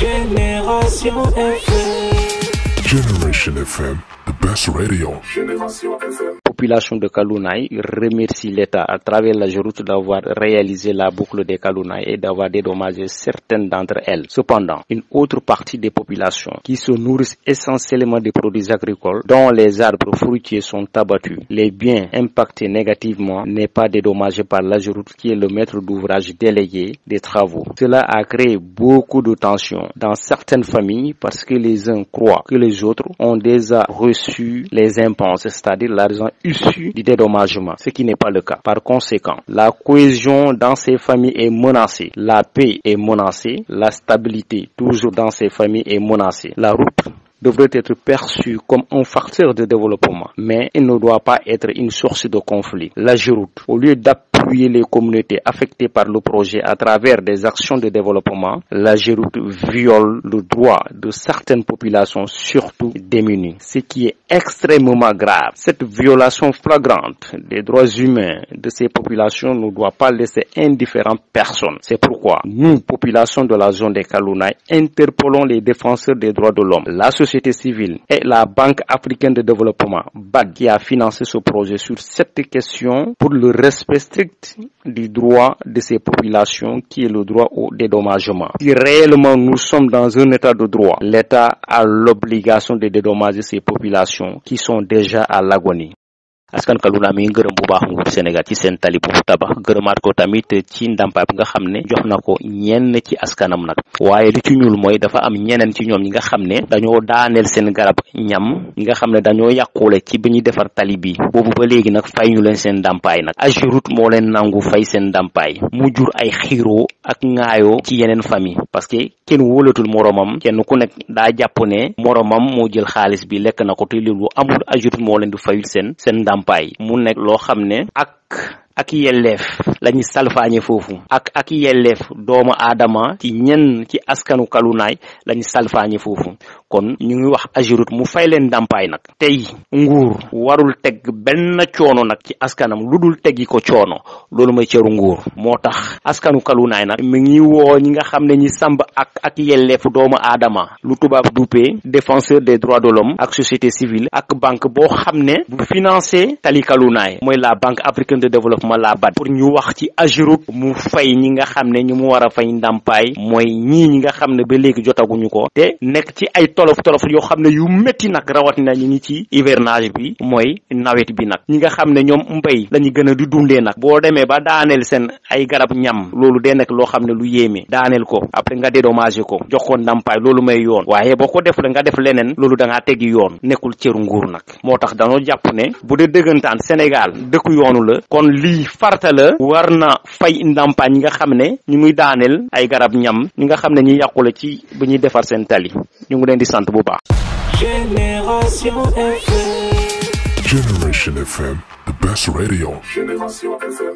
Génération FM. Generation FM, the best radio. Génération FM. Population de Kalounaye remercie l'État à travers la Géroute d'avoir réalisé la boucle des Kalounaye et d'avoir dédommagé certaines d'entre elles. Cependant, une autre partie des populations qui se nourrissent essentiellement des produits agricoles dont les arbres fruitiers sont abattus, les biens impactés négativement n'est pas dédommagé par la Géroute qui est le maître d'ouvrage délégué des travaux. Cela a créé beaucoup de tensions dans certaines familles parce que les uns croient que les autres ont déjà reçu les impenses, c'est-à-dire l'argent issu du dédommagement, ce qui n'est pas le cas. Par conséquent, la cohésion dans ces familles est menacée, la paix est menacée, la stabilité toujours dans ces familles est menacée. La route devrait être perçue comme un facteur de développement, mais il ne doit pas être une source de conflit. La Géroute, au lieu d'appuyer les communautés affectées par le projet à travers des actions de développement, la Géroute viole le droit de certaines populations, surtout démunies, ce qui est extrêmement grave. Cette violation flagrante des droits humains de ces populations ne doit pas laisser indifférentes personne. C'est pourquoi nous, population de la zone des Kalounaye, interpellons les défenseurs des droits de l'homme, la société civile et la Banque africaine de développement, BAD, qui a financé ce projet sur cette question pour le respect strict du droit de ces populations qui est le droit au dédommagement. Si réellement nous sommes dans un état de droit, l'État a l'obligation de dédommager ces populations qui sont déjà à l'agonie. askan Kalounaye mi ngi gërëm bu baax nguur Sénégal ci seen tali bu tabax gërëmaat ko tamit ci ndàmpaay bi nga xam ne jox na ko ñenn ci askanam nag waaye li ci ñuul mooy dafa am ñeneen ci ñoom ñi nga xam ne dañoo daaneel seen garab ñam ñi nga xam ne dañoo yàqule ci bi ñuy defar tali bi boobu ba léegi nag fay ñu leen seen ndàmpaay nag Ageroute moo leen nangu fay seen ndàmpaay mu jur ay xiiroo ak ŋaayoo ci yeneen famille parce que kenn wóolatul moromam kenn ku nekk daa jàpp ne moromam moo jël xaalis bi lekk na ko te lu amul Ageroute moo leen di fayul seen ndàmpaay mu nekk loo xam ne ak yelleef lañu salfaañe foofu ak yelleef doomu aadama ci ñenn ci askanu Kalounaye lañu salfaañe foofu kon ñu ngi wax Ageroute mu fay leen ndàmpaay nag tey nguur warul teg benn coono nag ci askanam lu dul teggi ko coono loolu mooy cëru nguur moo tax askanu Kalounaye nag mi ngi woo ñi nga xam ne ñi samb ak yelleef doomu aadama lu tubaab duppee défenseur des droits de l'homme ak société civile ak banque boo xam ne bu financé tali Kalounaye mooy la Banque africaine de développement la BAD pour ñu wax ci Ageroute mu fay ñi nga xam ne ñu mu war a fay ndàmpaay mooy ñi nga xam ne ba léegi jotaguñu ko te nekk ci ay tolof yoo xam ne yu métti nag rawatina ñi ngi ci hivernage bi mooy nawet bi nag ñi nga xam ne ñoom mbéy lañu gën a di dundee nag boo demee ba daaneel seen ay garab ñam loolu dee nekk loo xam ne lu yéeme daaneel ko après nga dédommagé ko jox ko ndàmpaay loolu may yoon waaye boo ko def la nga def leneen loolu da ngaa teggi yoon nekkul cëru nguur nag moo tax dañoo jàpp ne bu dee dëggantaan Sénégal dëkku yoonu la kon lii farta la war na fay ndàmpaay ñi nga xam ne ñu muy daaneel ay garab ñam ñi nga xam ne ñi yàqule ci bi ñuy defar seen tali ñu ngi leen di sant bu baax. Génération FM. Generation FM, the best radio. Génération FM.